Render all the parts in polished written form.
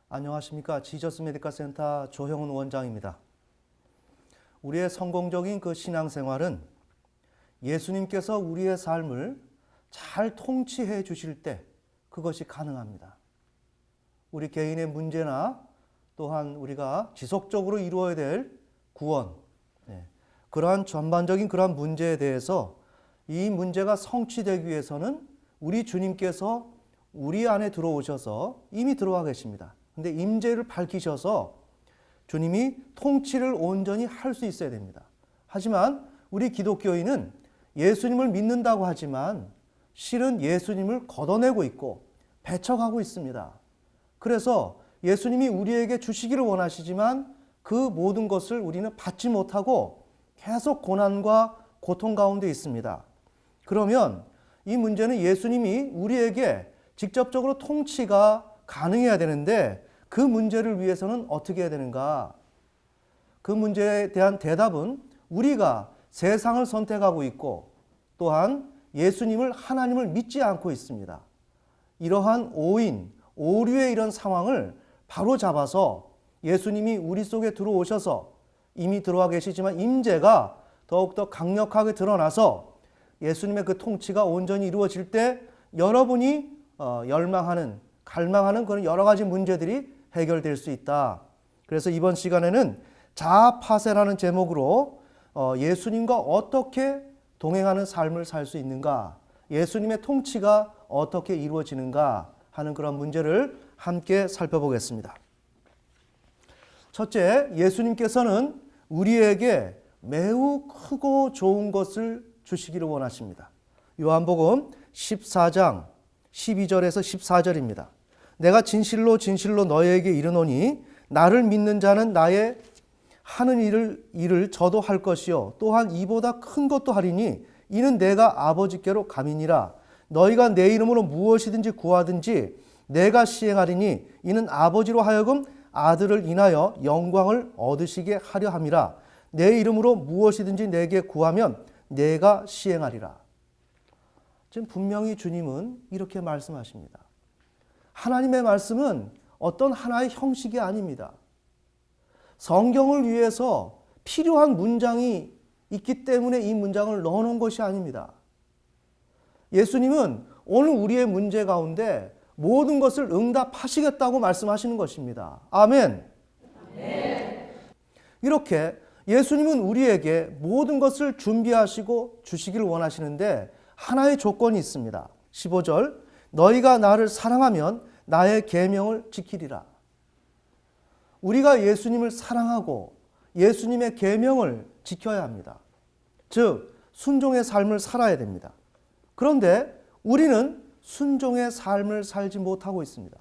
안녕하십니까. 지저스 메디컬 센터 조형훈 원장입니다. 우리의 성공적인 그 신앙생활은 예수님께서 우리의 삶을 잘 통치해 주실 때 그것이 가능합니다. 우리 개인의 문제나 또한 우리가 지속적으로 이루어야 될 구원, 그러한 전반적인 그러한 문제에 대해서 이 문제가 성취되기 위해서는 우리 주님께서 우리 안에 들어오셔서 이미 들어와 계십니다. 근데 임재를 밝히셔서 주님이 통치를 온전히 할 수 있어야 됩니다. 하지만 우리 기독교인은 예수님을 믿는다고 하지만 실은 예수님을 걷어내고 있고 배척하고 있습니다. 그래서 예수님이 우리에게 주시기를 원하시지만 그 모든 것을 우리는 받지 못하고 계속 고난과 고통 가운데 있습니다. 그러면 이 문제는 예수님이 우리에게 직접적으로 통치가 가능해야 되는데 그 문제를 위해서는 어떻게 해야 되는가? 그 문제에 대한 대답은 우리가 세상을 선택하고 있고 또한 예수님을 하나님을 믿지 않고 있습니다. 이러한 오류의 이런 상황을 바로 잡아서 예수님이 우리 속에 들어오셔서 이미 들어와 계시지만 임재가 더욱더 강력하게 드러나서 예수님의 그 통치가 온전히 이루어질 때 여러분이 갈망하는 그런 여러 가지 문제들이 해결될 수 있다. 그래서 이번 시간에는 자아파세라는 제목으로 예수님과 어떻게 동행하는 삶을 살 수 있는가, 예수님의 통치가 어떻게 이루어지는가 하는 그런 문제를 함께 살펴보겠습니다. 첫째, 예수님께서는 우리에게 매우 크고 좋은 것을 주시기를 원하십니다. 요한복음 14장 12절에서 14절입니다. 내가 진실로 진실로 너희에게 이르노니 나를 믿는 자는 나의 하는 일을 저도 할 것이요 또한 이보다 큰 것도 하리니 이는 내가 아버지께로 감이니라. 너희가 내 이름으로 무엇이든지 구하든지 내가 시행하리니 이는 아버지로 하여금 아들을 인하여 영광을 얻으시게 하려 함이라. 내 이름으로 무엇이든지 내게 구하면 내가 시행하리라. 지금 분명히 주님은 이렇게 말씀하십니다. 하나님의 말씀은 어떤 하나의 형식이 아닙니다. 성경을 위해서 필요한 문장이 있기 때문에 이 문장을 넣어놓은 것이 아닙니다. 예수님은 오늘 우리의 문제 가운데 모든 것을 응답하시겠다고 말씀하시는 것입니다. 아멘. 네. 이렇게 예수님은 우리에게 모든 것을 준비하시고 주시기를 원하시는데 하나의 조건이 있습니다. 15절 너희가 나를 사랑하면 나의 계명을 지키리라. 우리가 예수님을 사랑하고 예수님의 계명을 지켜야 합니다. 즉 순종의 삶을 살아야 됩니다. 그런데 우리는 순종의 삶을 살지 못하고 있습니다.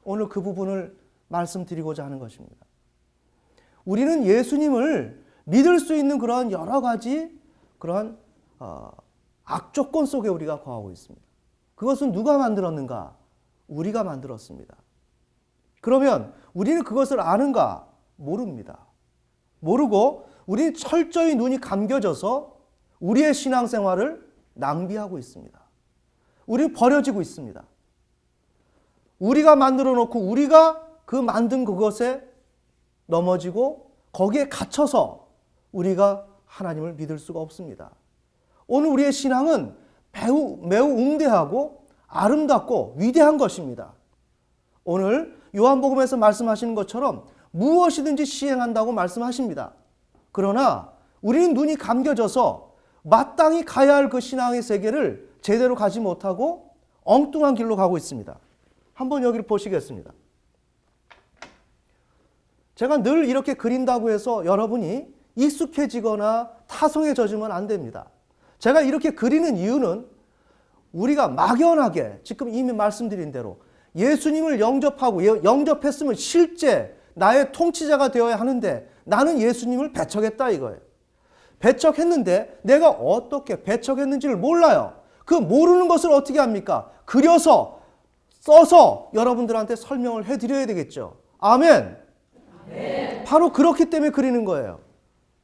오늘 그 부분을 말씀드리고자 하는 것입니다. 우리는 예수님을 믿을 수 있는 그러한 여러 가지 그러한 악조건 속에 우리가 거하고 있습니다. 그것은 누가 만들었는가? 우리가 만들었습니다. 그러면 우리는 그것을 아는가? 모릅니다. 모르고 우리는 철저히 눈이 감겨져서 우리의 신앙생활을 낭비하고 있습니다. 우리는 버려지고 있습니다. 우리가 만들어 놓고 우리가 그 만든 그것에 넘어지고 거기에 갇혀서 우리가 하나님을 믿을 수가 없습니다. 오늘 우리의 신앙은 매우 웅대하고 아름답고 위대한 것입니다. 오늘 요한복음에서 말씀하시는 것처럼 무엇이든지 시행한다고 말씀하십니다. 그러나 우리는 눈이 감겨져서 마땅히 가야 할 그 신앙의 세계를 제대로 가지 못하고 엉뚱한 길로 가고 있습니다. 한번 여기를 보시겠습니다. 제가 늘 이렇게 그린다고 해서 여러분이 익숙해지거나 타성에 젖으면 안 됩니다. 제가 이렇게 그리는 이유는 우리가 막연하게 지금 이미 말씀드린 대로 예수님을 영접하고 영접했으면 실제 나의 통치자가 되어야 하는데 나는 예수님을 배척했다 이거예요. 배척했는데 내가 어떻게 배척했는지를 몰라요. 그 모르는 것을 어떻게 합니까? 그려서 써서 여러분들한테 설명을 해드려야 되겠죠. 아멘. 네. 바로 그렇기 때문에 그리는 거예요.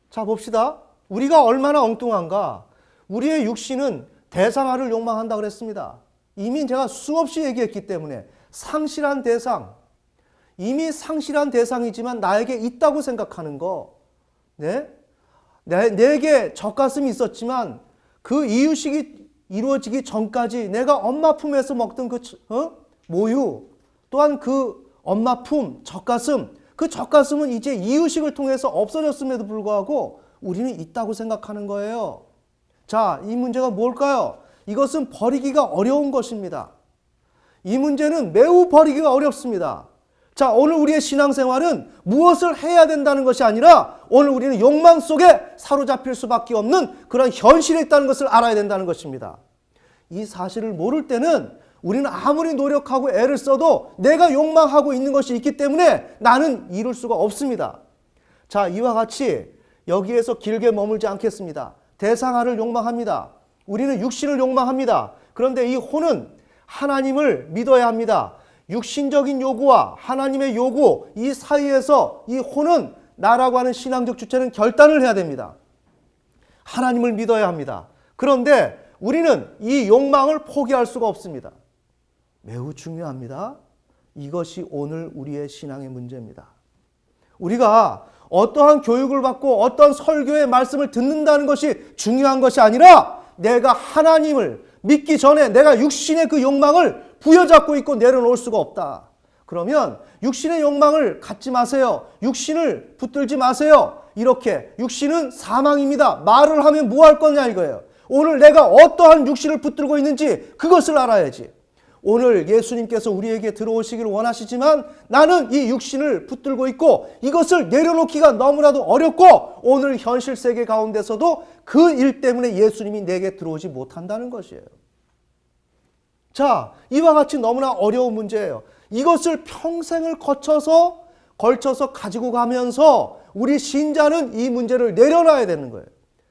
자 봅시다. 우리가 얼마나 엉뚱한가. 우리의 육신은 대상아를 욕망한다 그랬습니다. 이미 제가 수없이 얘기했기 때문에 상실한 대상, 이미 상실한 대상이지만 나에게 있다고 생각하는 거. 네? 내게 젖가슴이 있었지만 그 이유식이 이루어지기 전까지 내가 엄마 품에서 먹던 그 모유, 또한 그 엄마 품, 젖가슴, 그 젖가슴은 이제 이유식을 통해서 없어졌음에도 불구하고 우리는 있다고 생각하는 거예요. 자, 이 문제가 뭘까요? 이것은 버리기가 어려운 것입니다. 이 문제는 매우 버리기가 어렵습니다. 자, 오늘 우리의 신앙생활은 무엇을 해야 된다는 것이 아니라 오늘 우리는 욕망 속에 사로잡힐 수밖에 없는 그런 현실에 있다는 것을 알아야 된다는 것입니다. 이 사실을 모를 때는 우리는 아무리 노력하고 애를 써도 내가 욕망하고 있는 것이 있기 때문에 나는 이룰 수가 없습니다. 자, 이와 같이 여기에서 길게 머물지 않겠습니다. 대상아를 욕망합니다. 우리는 육신을 욕망합니다. 그런데 이 혼은 하나님을 믿어야 합니다. 육신적인 요구와 하나님의 요구, 이 사이에서 이 혼은 나라고 하는 신앙적 주체는 결단을 해야 됩니다. 하나님을 믿어야 합니다. 그런데 우리는 이 욕망을 포기할 수가 없습니다. 매우 중요합니다. 이것이 오늘 우리의 신앙의 문제입니다. 우리가 어떠한 교육을 받고 어떤 설교의 말씀을 듣는다는 것이 중요한 것이 아니라 내가 하나님을 믿기 전에 내가 육신의 그 욕망을 부여잡고 있고 내려놓을 수가 없다. 그러면 육신의 욕망을 갖지 마세요. 육신을 붙들지 마세요. 이렇게 육신은 사망입니다. 말을 하면 뭐 할 거냐 이거예요. 오늘 내가 어떠한 육신을 붙들고 있는지 그것을 알아야지. 오늘 예수님께서 우리에게 들어오시기를 원하시지만 나는 이 육신을 붙들고 있고 이것을 내려놓기가 너무나도 어렵고 오늘 현실 세계 가운데서도 그 일 때문에 예수님이 내게 들어오지 못한다는 것이에요. 자, 이와 같이 너무나 어려운 문제예요. 이것을 평생을 걸쳐서 가지고 가면서 우리 신자는 이 문제를 내려놔야 되는 거예요.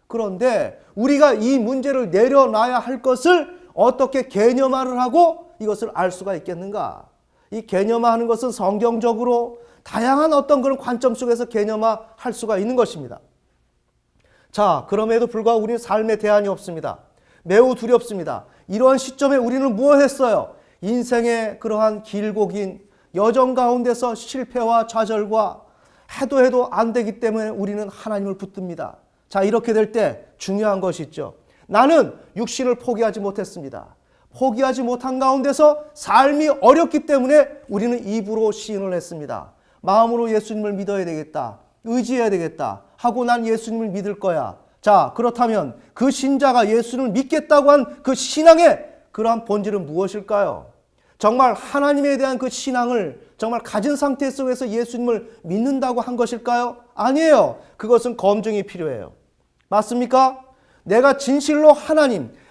그런데 우리가 이 문제를 내려놔야 할 것을 어떻게 개념화를 하고 이것을 알 수가 있겠는가? 이 개념화하는 것은 성경적으로 다양한 어떤 그런 관점 속에서 개념화할 수가 있는 것입니다. 자, 그럼에도 불구하고 우리는 삶의 대안이 없습니다. 매우 두렵습니다. 이러한 시점에 우리는 무엇 했어요? 인생의 그러한 길고 긴 여정 가운데서 실패와 좌절과 해도 안 되기 때문에 우리는 하나님을 붙듭니다. 자, 이렇게 될 때 중요한 것이 있죠. 나는 육신을 포기하지 못했습니다. 포기하지 못한 가운데서 삶이 어렵기 때문에 우리는 입으로 시인을 했습니다. 마음으로 예수님을 믿어야 되겠다. 의지해야 되겠다. 하고 난 예수님을 믿을 거야. 자, 그렇다면 그 신자가 예수님을 믿겠다고 한 그 신앙의 그러한 본질은 무엇일까요? 정말 하나님에 대한 그 신앙을 정말 가진 상태 속에서 예수님을 믿는다고 한 것일까요? 아니에요. 그것은 검증이 필요해요. 맞습니까? 내가 진실로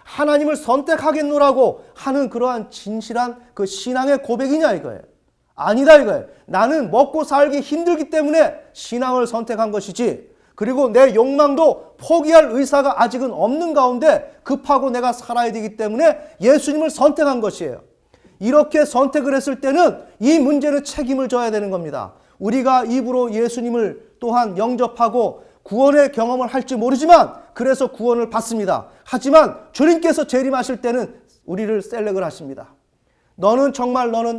하나님을 선택하겠노라고 하는 그러한 진실한 그 신앙의 고백이냐 이거예요. 아니다 이거예요. 나는 먹고 살기 힘들기 때문에 신앙을 선택한 것이지, 그리고 내 욕망도 포기할 의사가 아직은 없는 가운데 급하고 내가 살아야 되기 때문에 예수님을 선택한 것이에요. 이렇게 선택을 했을 때는 이 문제는 책임을 져야 되는 겁니다. 우리가 입으로 예수님을 또한 영접하고 구원의 경험을 할지 모르지만 그래서 구원을 받습니다. 하지만 주님께서 재림하실 때는 우리를 셀렉을 하십니다. 너는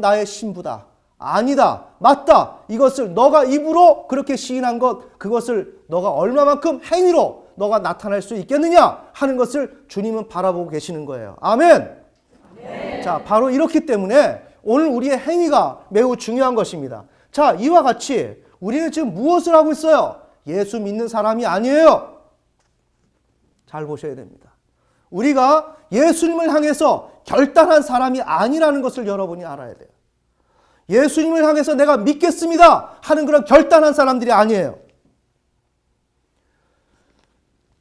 나의 신부다. 아니다. 맞다. 이것을 너가 입으로 그렇게 시인한 것, 그것을 너가 얼마만큼 행위로 너가 나타낼 수 있겠느냐 하는 것을 주님은 바라보고 계시는 거예요. 아멘. 네. 자, 바로 이렇기 때문에 오늘 우리의 행위가 매우 중요한 것입니다. 자, 이와 같이 우리는 지금 무엇을 하고 있어요? 예수 믿는 사람이 아니에요. 잘 보셔야 됩니다. 우리가 예수님을 향해서 결단한 사람이 아니라는 것을 여러분이 알아야 돼요. 예수님을 향해서 내가 믿겠습니다 하는 그런 결단한 사람들이 아니에요.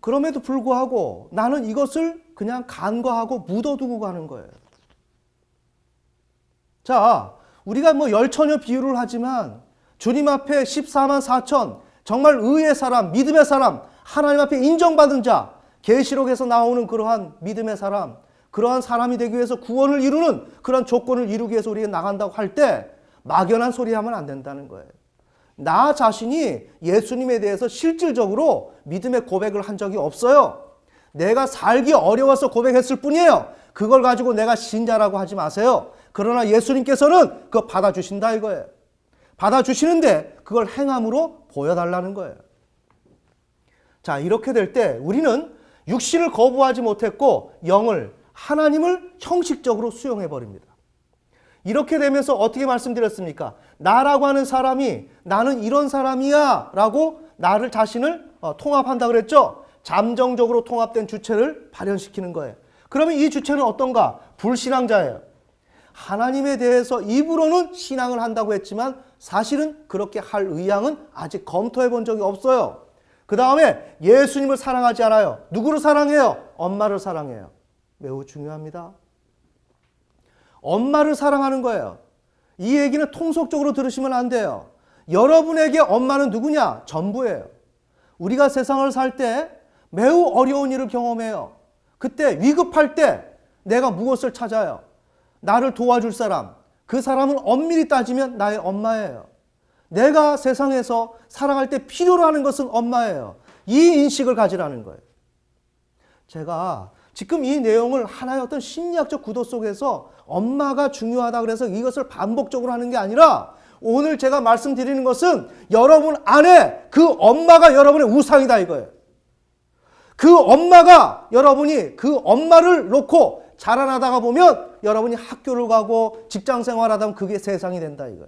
그럼에도 불구하고 나는 이것을 그냥 간과하고 묻어두고 가는 거예요. 자, 우리가 열처녀 비유를 하지만 주님 앞에 14만 4천 정말 의의 사람, 믿음의 사람, 하나님 앞에 인정받은 자, 계시록에서 나오는 그러한 믿음의 사람, 그러한 사람이 되기 위해서 구원을 이루는 그런 조건을 이루기 위해서 우리가 나간다고 할 때 막연한 소리 하면 안 된다는 거예요. 나 자신이 예수님에 대해서 실질적으로 믿음의 고백을 한 적이 없어요. 내가 살기 어려워서 고백했을 뿐이에요. 그걸 가지고 내가 신자라고 하지 마세요. 그러나 예수님께서는 그거 받아주신다 이거예요. 받아주시는데 그걸 행함으로 보여달라는 거예요. 자, 이렇게 될 때 우리는 육신을 거부하지 못했고 영을, 하나님을 형식적으로 수용해버립니다. 이렇게 되면서 어떻게 말씀드렸습니까? 나라고 하는 사람이 나는 이런 사람이야 라고 나를 자신을 통합한다 그랬죠? 잠정적으로 통합된 주체를 발현시키는 거예요. 그러면 이 주체는 어떤가? 불신앙자예요. 하나님에 대해서 입으로는 신앙을 한다고 했지만 사실은 그렇게 할 의향은 아직 검토해 본 적이 없어요. 그 다음에 예수님을 사랑하지 않아요. 누구를 사랑해요? 엄마를 사랑해요. 매우 중요합니다. 엄마를 사랑하는 거예요. 이 얘기는 통속적으로 들으시면 안 돼요. 여러분에게 엄마는 누구냐? 전부예요. 우리가 세상을 살 때 매우 어려운 일을 경험해요. 그때 위급할 때 내가 무엇을 찾아요? 나를 도와줄 사람. 그 사람은 엄밀히 따지면 나의 엄마예요. 내가 세상에서 살아갈 때 필요로 하는 것은 엄마예요. 이 인식을 가지라는 거예요. 제가 지금 이 내용을 하나의 어떤 심리학적 구도 속에서 엄마가 중요하다 그래서 이것을 반복적으로 하는 게 아니라 오늘 제가 말씀드리는 것은 여러분 안에 그 엄마가 여러분의 우상이다 이거예요. 그 엄마가 여러분이 그 엄마를 놓고 자라나다가 보면 여러분이 학교를 가고 직장 생활하다 보면 그게 세상이 된다 이거예요.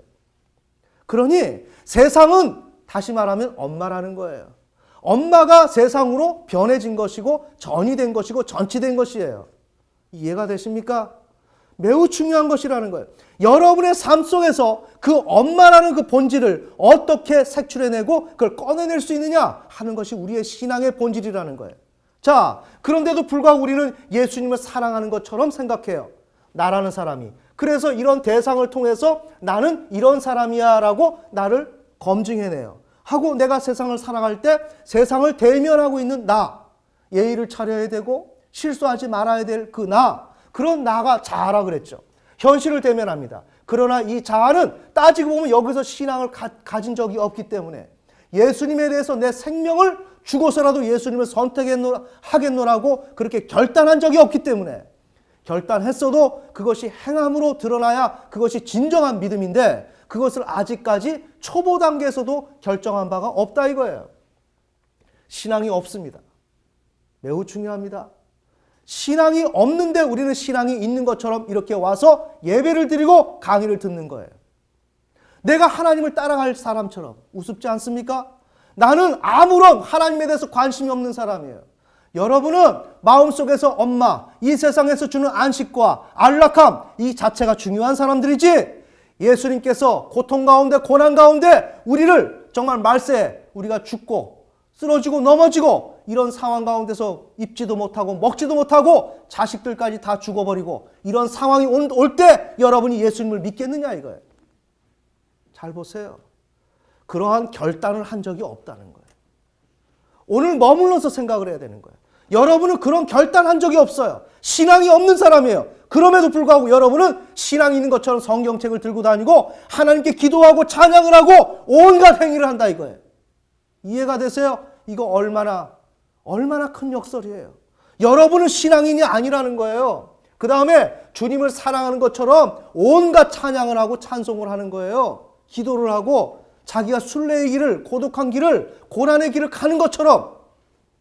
그러니 세상은 다시 말하면 엄마라는 거예요. 엄마가 세상으로 변해진 것이고 전이된 것이고 전치된 것이에요. 이해가 되십니까? 매우 중요한 것이라는 거예요. 여러분의 삶 속에서 그 엄마라는 그 본질을 어떻게 색출해내고 그걸 꺼내낼 수 있느냐 하는 것이 우리의 신앙의 본질이라는 거예요. 자, 그런데도 불구하고 우리는 예수님을 사랑하는 것처럼 생각해요. 나라는 사람이. 그래서 이런 대상을 통해서 나는 이런 사람이야 라고 나를 검증해내요. 하고 내가 세상을 살아갈 때 세상을 대면하고 있는 나, 예의를 차려야 되고 실수하지 말아야 될 그 나, 그런 나가 자아라 그랬죠. 현실을 대면합니다. 그러나 이 자아는 따지고 보면 여기서 신앙을 가진 적이 없기 때문에 예수님에 대해서 내 생명을 주고서라도 예수님을 선택하겠노라고 그렇게 결단한 적이 없기 때문에 결단했어도 그것이 행함으로 드러나야 그것이 진정한 믿음인데 그것을 아직까지 초보 단계에서도 결정한 바가 없다 이거예요. 신앙이 없습니다. 매우 중요합니다. 신앙이 없는데 우리는 신앙이 있는 것처럼 이렇게 와서 예배를 드리고 강의를 듣는 거예요. 내가 하나님을 따라갈 사람처럼 우습지 않습니까? 나는 아무런 하나님에 대해서 관심이 없는 사람이에요. 여러분은 마음속에서 엄마, 이 세상에서 주는 안식과 안락함 이 자체가 중요한 사람들이지 예수님께서 고통 가운데 고난 가운데 우리를 정말 말세에 우리가 죽고 쓰러지고 넘어지고 이런 상황 가운데서 입지도 못하고 먹지도 못하고 자식들까지 다 죽어버리고 이런 상황이 올 때 여러분이 예수님을 믿겠느냐 이거예요. 잘 보세요. 그러한 결단을 한 적이 없다는 거예요. 오늘 머물러서 생각을 해야 되는 거예요. 여러분은 그런 결단한 적이 없어요. 신앙이 없는 사람이에요. 그럼에도 불구하고 여러분은 신앙이 있는 것처럼 성경책을 들고 다니고 하나님께 기도하고 찬양을 하고 온갖 행위를 한다 이거예요. 이해가 되세요? 이거 얼마나 큰 역설이에요. 여러분은 신앙인이 아니라는 거예요. 그 다음에 주님을 사랑하는 것처럼 온갖 찬양을 하고 찬송을 하는 거예요. 기도를 하고 자기가 순례의 길을 고독한 길을 고난의 길을 가는 것처럼.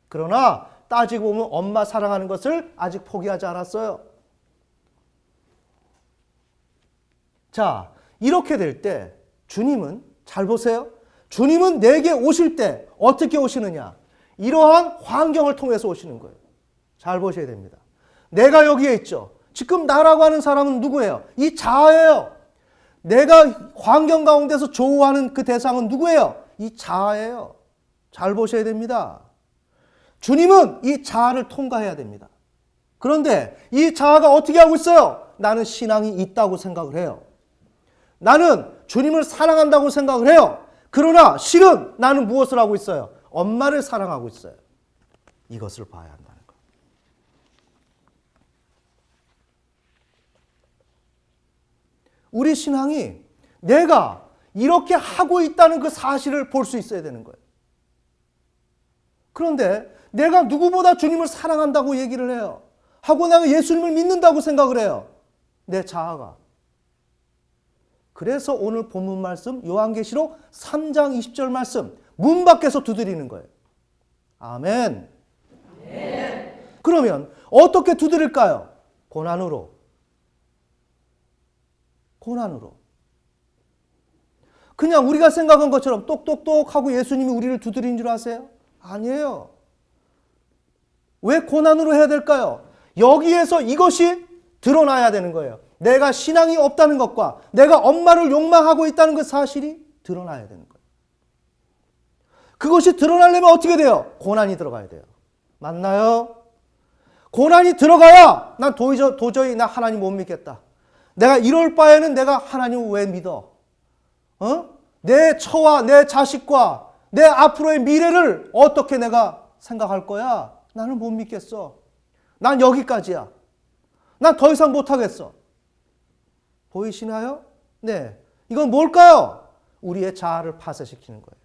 그러나 따지고 보면 엄마 사랑하는 것을 아직 포기하지 않았어요. 자, 이렇게 될 때 주님은 잘 보세요. 주님은 내게 오실 때 어떻게 오시느냐? 이러한 환경을 통해서 오시는 거예요. 잘 보셔야 됩니다. 내가 여기에 있죠. 지금 나라고 하는 사람은 누구예요? 이 자아예요. 내가 환경 가운데서 조우하는 그 대상은 누구예요? 이 자아예요. 잘 보셔야 됩니다. 주님은 이 자아를 통과해야 됩니다. 그런데 이 자아가 어떻게 하고 있어요? 나는 신앙이 있다고 생각을 해요. 나는 주님을 사랑한다고 생각을 해요. 그러나 실은 나는 무엇을 하고 있어요? 엄마를 사랑하고 있어요. 이것을 봐야 한다는 거예요. 우리 신앙이 내가 이렇게 하고 있다는 그 사실을 볼 수 있어야 되는 거예요. 그런데 내가 누구보다 주님을 사랑한다고 얘기를 해요. 하고 내가 예수님을 믿는다고 생각을 해요. 내 자아가. 그래서 오늘 본문 말씀 요한계시록 3장 20절 말씀 문 밖에서 두드리는 거예요. 아멘. 그러면 어떻게 두드릴까요? 고난으로. 고난으로. 그냥 우리가 생각한 것처럼 똑똑똑 하고 예수님이 우리를 두드린 줄 아세요? 아니에요. 왜 고난으로 해야 될까요? 여기에서 이것이 드러나야 되는 거예요. 내가 신앙이 없다는 것과 내가 엄마를 욕망하고 있다는 그 사실이 드러나야 되는 거예요. 그것이 드러나려면 어떻게 돼요? 고난이 들어가야 돼요. 맞나요? 고난이 들어가야 난 도저히 나 하나님 못 믿겠다. 내가 이럴 바에는 내가 하나님을 왜 믿어? 내 처와 내 자식과 내 앞으로의 미래를 어떻게 내가 생각할 거야? 나는 못 믿겠어. 난 여기까지야. 난 더 이상 못하겠어. 보이시나요? 네. 이건 뭘까요? 우리의 자아를 파쇄시키는 거예요.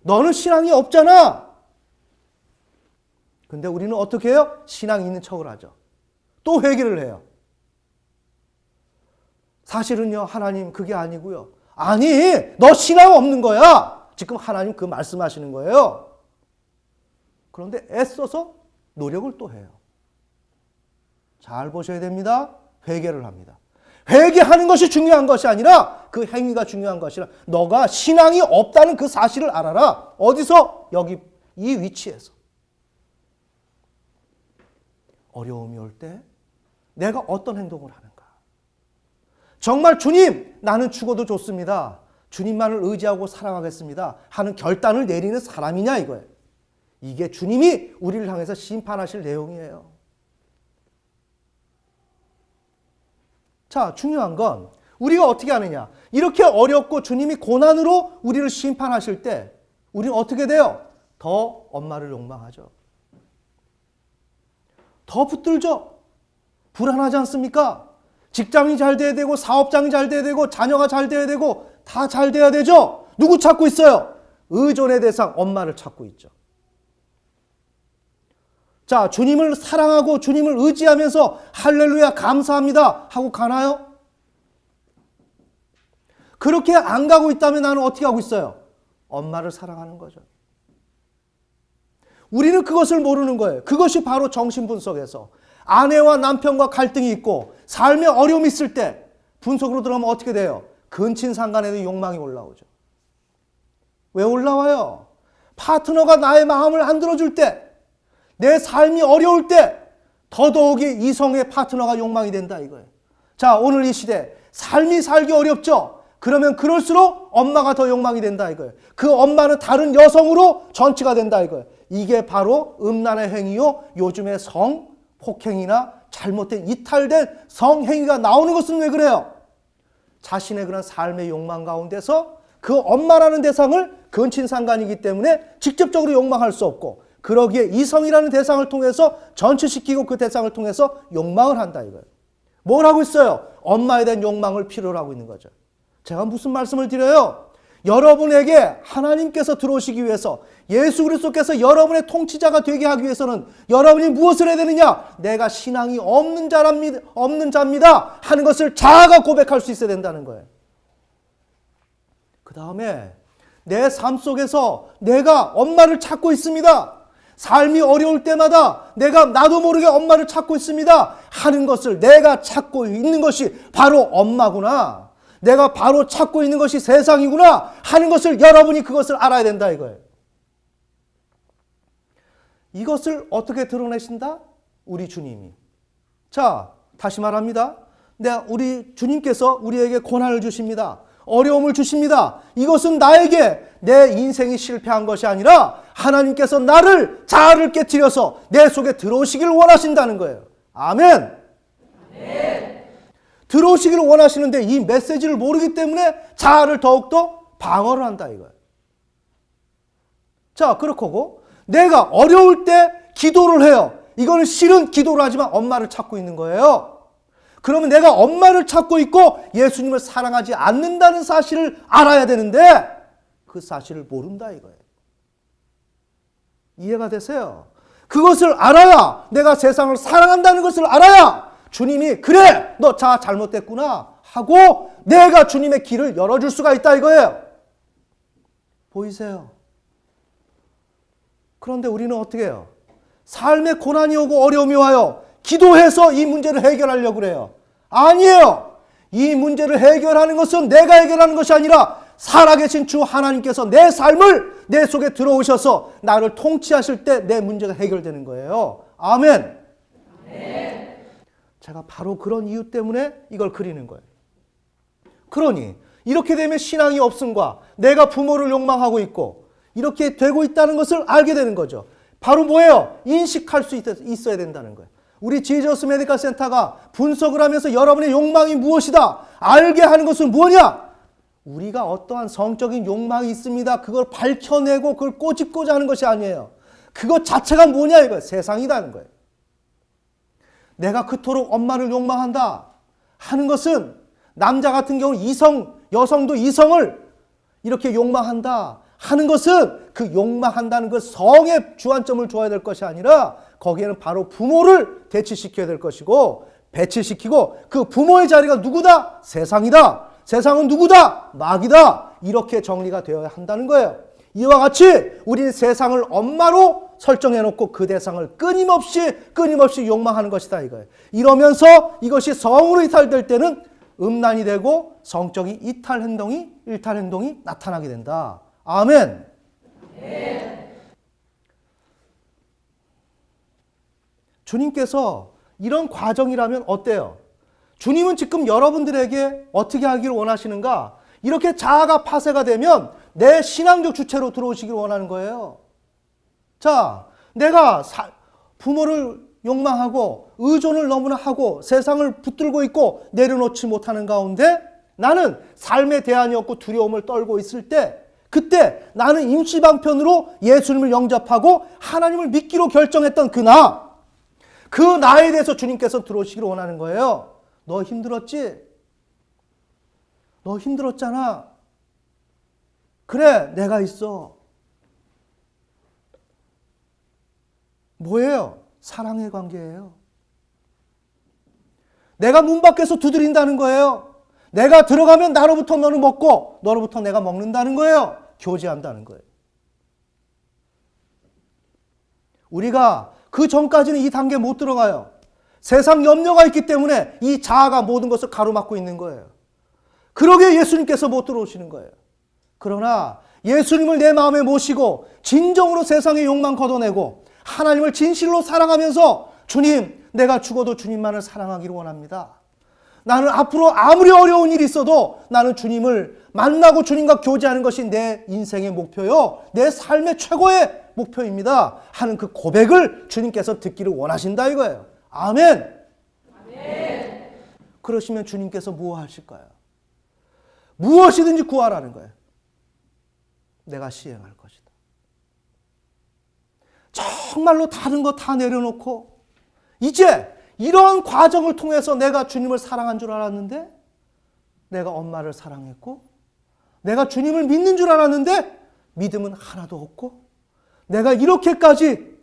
너는 신앙이 없잖아. 근데 우리는 어떻게 해요? 신앙이 있는 척을 하죠. 또 회개를 해요. 사실은요, 하나님 그게 아니고요. 아니, 너 신앙 없는 거야. 지금 하나님 그 말씀하시는 거예요. 그런데 애써서 노력을 또 해요. 잘 보셔야 됩니다. 회개를 합니다. 회개하는 것이 중요한 것이 아니라 그 행위가 중요한 것이라 너가 신앙이 없다는 그 사실을 알아라. 어디서? 여기 이 위치에서. 어려움이 올 때 내가 어떤 행동을 하는가. 정말 주님, 나는 죽어도 좋습니다. 주님만을 의지하고 살아가겠습니다 하는 결단을 내리는 사람이냐 이거예요. 이게 주님이 우리를 향해서 심판하실 내용이에요. 자, 중요한 건 우리가 어떻게 하느냐. 이렇게 어렵고 주님이 고난으로 우리를 심판하실 때 우리는 어떻게 돼요? 더 엄마를 욕망하죠. 더 붙들죠. 불안하지 않습니까? 직장이 잘 돼야 되고 사업장이 잘 돼야 되고 자녀가 잘 돼야 되고 다 잘 돼야 되죠. 누구 찾고 있어요? 의존의 대상 엄마를 찾고 있죠. 자, 주님을 사랑하고 주님을 의지하면서 할렐루야 감사합니다 하고 가나요? 그렇게 안 가고 있다면 나는 어떻게 하고 있어요? 엄마를 사랑하는 거죠. 우리는 그것을 모르는 거예요. 그것이 바로 정신분석에서 아내와 남편과 갈등이 있고 삶에 어려움이 있을 때 분석으로 들어가면 어떻게 돼요? 근친상간에도 욕망이 올라오죠. 왜 올라와요? 파트너가 나의 마음을 안 들어줄 때, 내 삶이 어려울 때 더더욱이 이성의 파트너가 욕망이 된다 이거예요. 자, 오늘 이 시대 삶이 살기 어렵죠. 그러면 그럴수록 엄마가 더 욕망이 된다 이거예요. 그 엄마는 다른 여성으로 전치가 된다 이거예요. 이게 바로 음란의 행위요. 요즘의 성폭행이나 잘못된 이탈된 성행위가 나오는 것은 왜 그래요? 자신의 그런 삶의 욕망 가운데서 그 엄마라는 대상을 근친상간이기 때문에 직접적으로 욕망할 수 없고 그러기에 이성이라는 대상을 통해서 전치시키고 그 대상을 통해서 욕망을 한다 이거예요. 뭘 하고 있어요? 엄마에 대한 욕망을 필요로 하고 있는 거죠. 제가 무슨 말씀을 드려요? 여러분에게 하나님께서 들어오시기 위해서 예수 그리스도께서 여러분의 통치자가 되게 하기 위해서는 여러분이 무엇을 해야 되느냐? 내가 신앙이 없는 자입니다 하는 것을 자아가 고백할 수 있어야 된다는 거예요. 그 다음에 내 삶 속에서 내가 엄마를 찾고 있습니다. 삶이 어려울 때마다 내가 나도 모르게 엄마를 찾고 있습니다 하는 것을 내가 찾고 있는 것이 바로 엄마구나. 내가 바로 찾고 있는 것이 세상이구나 하는 것을 여러분이 그것을 알아야 된다 이거예요. 이것을 어떻게 드러내신다? 우리 주님이. 자, 다시 말합니다. 우리 주님께서 우리에게 고난을 주십니다. 어려움을 주십니다. 이것은 나에게 내 인생이 실패한 것이 아니라 하나님께서 자아를 깨트려서 내 속에 들어오시길 원하신다는 거예요. 아멘. 네. 들어오시기를 원하시는데 이 메시지를 모르기 때문에 자아를 더욱더 방어를 한다 이거예요. 자, 그렇고 내가 어려울 때 기도를 해요. 이거는 실은 기도를 하지만 엄마를 찾고 있는 거예요. 그러면 내가 엄마를 찾고 있고 예수님을 사랑하지 않는다는 사실을 알아야 되는데 그 사실을 모른다 이거예요. 이해가 되세요? 그것을 알아야 내가 세상을 사랑한다는 것을 알아야 주님이 그래 너 자아 잘못됐구나 하고 내가 주님의 길을 열어줄 수가 있다 이거예요. 보이세요? 그런데 우리는 어떻게 해요? 삶에 고난이 오고 어려움이 와요. 기도해서 이 문제를 해결하려고 그래요. 아니에요. 이 문제를 해결하는 것은 내가 해결하는 것이 아니라 살아계신 주 하나님께서 내 삶을 내 속에 들어오셔서 나를 통치하실 때 내 문제가 해결되는 거예요. 아멘. 제가 바로 그런 이유 때문에 이걸 그리는 거예요. 그러니 이렇게 되면 신앙이 없음과 내가 부모를 욕망하고 있고 이렇게 되고 있다는 것을 알게 되는 거죠. 바로 뭐예요? 인식할 수 있어야 된다는 거예요. 우리 지저스 메디컬 센터가 분석을 하면서 여러분의 욕망이 무엇이다 알게 하는 것은 뭐냐? 우리가 어떠한 성적인 욕망이 있습니다. 그걸 밝혀내고 그걸 꼬집고자 하는 것이 아니에요. 그것 자체가 뭐냐 이거예요. 세상이라는 거예요. 내가 그토록 엄마를 욕망한다 하는 것은 남자 같은 경우 여성도 이성을 이렇게 욕망한다 하는 것은 그 욕망한다는 그 성에 주안점을 줘야 될 것이 아니라 거기에는 바로 부모를 대치시켜야 될 것이고 배치시키고 그 부모의 자리가 누구다? 세상이다. 세상은 누구다? 마귀다. 이렇게 정리가 되어야 한다는 거예요. 이와 같이 우리는 세상을 엄마로 설정해놓고 그 대상을 끊임없이 욕망하는 것이다 이거예요. 이러면서 이것이 성으로 이탈될 때는 음란이 되고 성적인 일탈 행동이 나타나게 된다. 아멘. 주님께서 이런 과정이라면 어때요? 주님은 지금 여러분들에게 어떻게 하기를 원하시는가? 이렇게 자아가 파쇄가 되면 내 신앙적 주체로 들어오시길 원하는 거예요. 자, 내가 부모를 욕망하고 의존을 너무나 하고 세상을 붙들고 있고 내려놓지 못하는 가운데 나는 삶의 대안이 없고 두려움을 떨고 있을 때 그때 나는 임시방편으로 예수님을 영접하고 하나님을 믿기로 결정했던 그 나에 대해서 주님께서 들어오시기를 원하는 거예요. 너 힘들었지? 너 힘들었잖아. 그래, 내가 있어. 뭐예요? 사랑의 관계예요. 내가 문 밖에서 두드린다는 거예요. 내가 들어가면 나로부터 너는 먹고 너로부터 내가 먹는다는 거예요. 교제한다는 거예요. 우리가 그 전까지는 이 단계에 못 들어가요. 세상 염려가 있기 때문에 이 자아가 모든 것을 가로막고 있는 거예요. 그러기에 예수님께서 못 들어오시는 거예요. 그러나 예수님을 내 마음에 모시고 진정으로 세상의 욕망 걷어내고 하나님을 진실로 사랑하면서 주님, 내가 죽어도 주님만을 사랑하기를 원합니다. 나는 앞으로 아무리 어려운 일이 있어도 나는 주님을 만나고 주님과 교제하는 것이 내 인생의 목표요. 내 삶의 최고의 목표입니다. 하는 그 고백을 주님께서 듣기를 원하신다 이거예요. 아멘. 아멘. 그러시면 주님께서 무엇 하실까요? 무엇이든지 구하라는 거예요. 내가 시행할 것이다. 정말로 다른 거 다 내려놓고 이제 이런 과정을 통해서 내가 주님을 사랑한 줄 알았는데 내가 엄마를 사랑했고 내가 주님을 믿는 줄 알았는데 믿음은 하나도 없고 내가 이렇게까지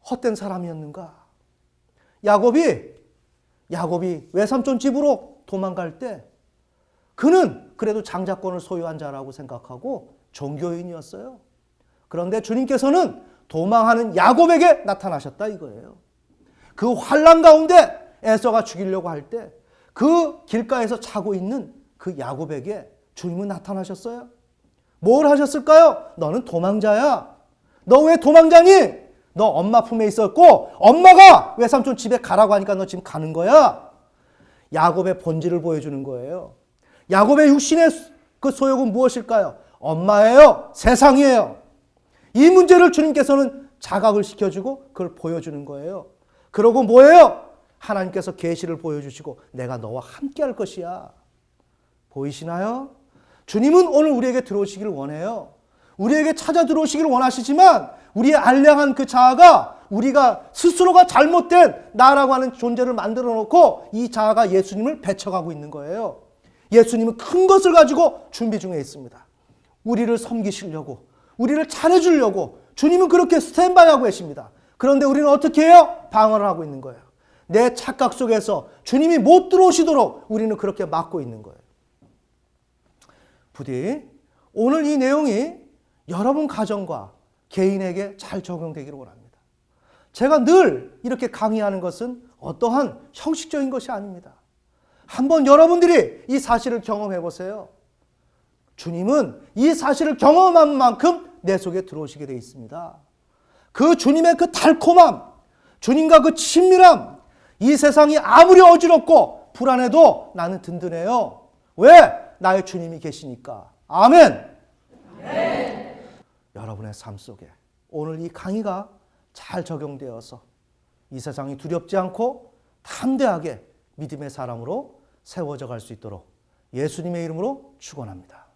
헛된 사람이었는가? 야곱이 외삼촌 집으로 도망갈 때 그는 그래도 장자권을 소유한 자라고 생각하고 종교인이었어요. 그런데 주님께서는 도망하는 야곱에게 나타나셨다 이거예요. 그 환난 가운데 에서가 죽이려고 할 때 그 길가에서 자고 있는 그 야곱에게 주님은 나타나셨어요. 뭘 하셨을까요? 너는 도망자야. 너 왜 도망자니? 너 엄마 품에 있었고 엄마가 외삼촌 집에 가라고 하니까 너 지금 가는 거야. 야곱의 본질을 보여주는 거예요. 야곱의 육신의 그 소욕은 무엇일까요? 엄마예요. 세상이에요. 이 문제를 주님께서는 자각을 시켜주고 그걸 보여주는 거예요. 그러고 뭐예요? 하나님께서 계시를 보여주시고 내가 너와 함께 할 것이야. 보이시나요? 주님은 오늘 우리에게 들어오시기를 원해요. 우리에게 찾아 들어오시기를 원하시지만 우리의 알량한 그 자아가 우리가 스스로가 잘못된 나라고 하는 존재를 만들어 놓고 이 자아가 예수님을 배척하고 있는 거예요. 예수님은 큰 것을 가지고 준비 중에 있습니다. 우리를 섬기시려고, 우리를 잘해주려고 주님은 그렇게 스탠바이하고 계십니다. 그런데 우리는 어떻게 해요? 방어를 하고 있는 거예요. 내 착각 속에서 주님이 못 들어오시도록 우리는 그렇게 막고 있는 거예요. 부디 오늘 이 내용이 여러분 가정과 개인에게 잘 적용되기를 원합니다. 제가 늘 이렇게 강의하는 것은 어떠한 형식적인 것이 아닙니다. 한번 여러분들이 이 사실을 경험해 보세요. 주님은 이 사실을 경험한 만큼 내 속에 들어오시게 되어 있습니다. 그 주님의 그 달콤함, 주님과 그 친밀함, 이 세상이 아무리 어지럽고 불안해도 나는 든든해요. 왜? 나의 주님이 계시니까. 아멘. 네. 여러분의 삶 속에 오늘 이 강의가 잘 적용되어서 이 세상이 두렵지 않고 담대하게 믿음의 사람으로 세워져 갈 수 있도록 예수님의 이름으로 축원합니다.